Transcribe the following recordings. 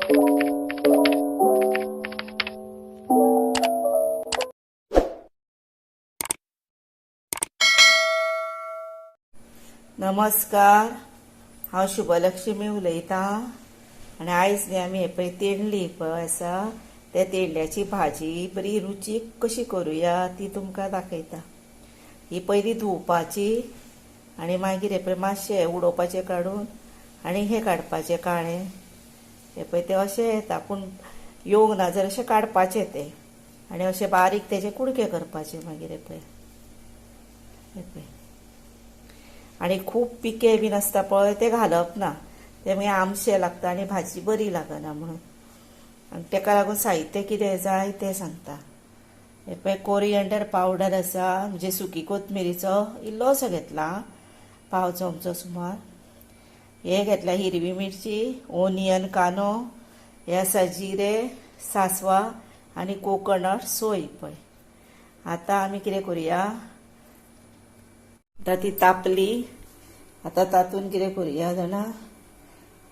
नमस्कार, हांव शुभलक्ष्मी उलयतां आनी आयज न्ही आमी पळय तेंडली पळय आसा त्या तेंडल्याची भाजी बरी रुचीक कशी करूया ती तुमकां दाखयता। ही पयलीं धुवपाची आनी मागीर हे पळय मातशें उडोवपाचें काडून आनी हे काडपाचें काळें हे पळय ते अशें येता पूण येवंक ना जाल्यार अशें काडपाचें ते आनी अशें बारीक तेजे कुडके करपाचे मागीर हे पळय आनी खूब पिके बीन आसता पळय ते घालप ना, ते मागीर आमशें लागता आनी भाजी बरी लागना म्हणून। आनी तेका लागून साहित्य कितें जाय तें सांगता। हे पळय कोरिएंडर पावडर आसा, म्हणजे सुकी कोथमिरीचो इल्लोसो घेतला, पाव चमचो सुमार। हे घेतला हिरवी मिरची, ओनियन कांदो, हे आसा जिरे, सासवा आनी कोकोनट सोय पळय। आतां आमी कितें करुया, आतां ती तापली, आतां तातूंत कितें करुया जाणा,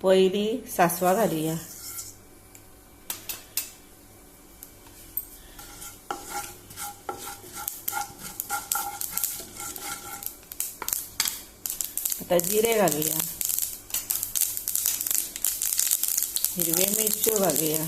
पयलीं सासवा घालुया, आतां जिरे घालुया, हिरवे मिरच्यो घालुया,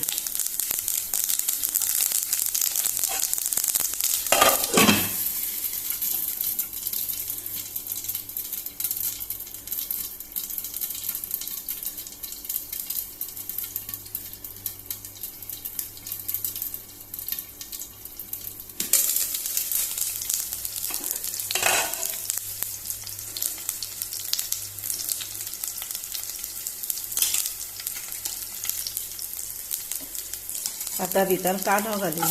आतां भितर कांदो घालुया,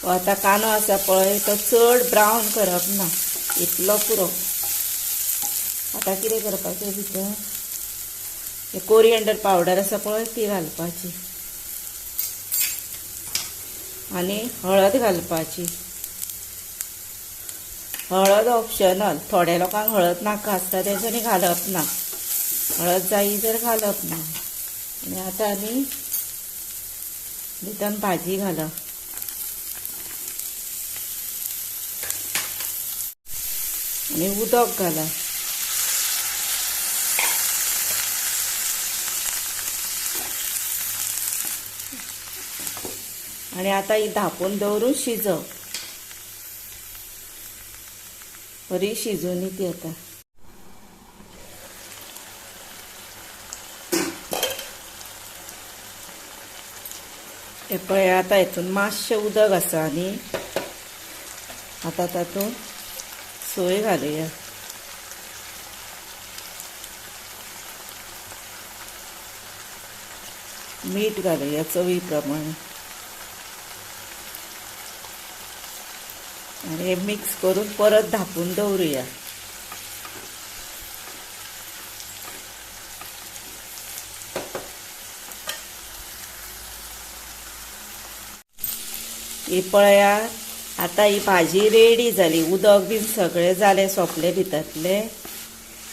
आतां कांदो आसा पळय तो चड ब्रावन करप ना, इतलो पुरो। आतां कितें करपाचें भितर, हे कोरिएंडर पावडर आसा पळय ती घालपाची आनी हळद घालपाची। हळद ऑप्शनल, थोड्या लोकांक हळद नाका आसता तेंच्यांनी घालप ना, हळद जायी जर घालप ना। आनी आतां आमी भितर भाजी घालप, आनी उदक घालप, आनी आतां ही धांपून दवरून शिजप, बरी शिजून ती आतां। हे पळय आतां हितून मातशें उदक आसा आनी आतां तातूंत सोय घालुया, मीठ घालुया चवी प्रमाणे आनी हे मिक्स करून परत धांपून दवरुया। ही पळयात, आतां ही भाजी रेडी जाली, उदक बीन सगळें जालें सोंपलें भितरले।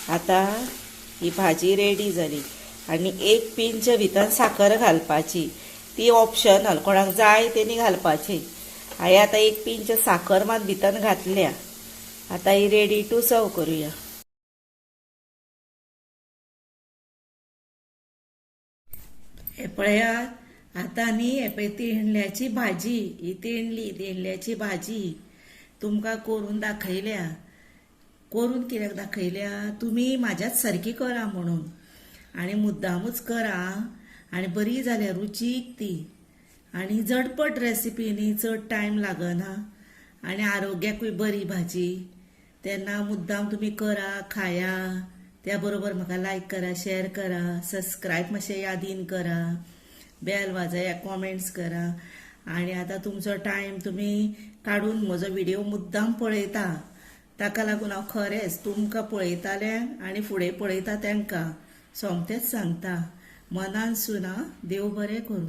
आतां ही भाजी रेडी जाली आनी एक पिंच भितर साखर घालपाची, ती ऑप्शनल, कोणाक जाय तेणी घालपाची। हांवें आतां एक पिंच साखर मात भितर घातल्या। आतां ही रेडी टू सर्व करुया। हे पळयात, आतां न्ही हे पळय तेंडल्याची भाजी, ही तेंडल्याची भाजी तुमकां करून दाखयल्या। करून कित्याक दाखयल्या, तुमी म्हाज्याच सारकी करा म्हणून, आनी मुद्दामूच करा आनी बरी जाल्या रुचीक ती, आनी झटपट रेसिपी न्ही, चड टायम लागना आनी आरोग्याकूय बरी भाजी। तेन्ना मुद्दाम तुमी करा, खाया, त्या बरोबर म्हाका लायक करा, शेअर करा, सबस्क्राईब मातशें यादीन करा, बेल वाजया, कॉमेंट्स करा. आणि आता तुमचो टायम तुम्ही काढून म्हजो व्हिडिओ मुद्दाम पळयता, ताका लागून हांव खरेंच तुमकां पळयताले आनी फुडें पळयता तांकां सोमतेच सांगता, मनान सुना, देव बरें करूं.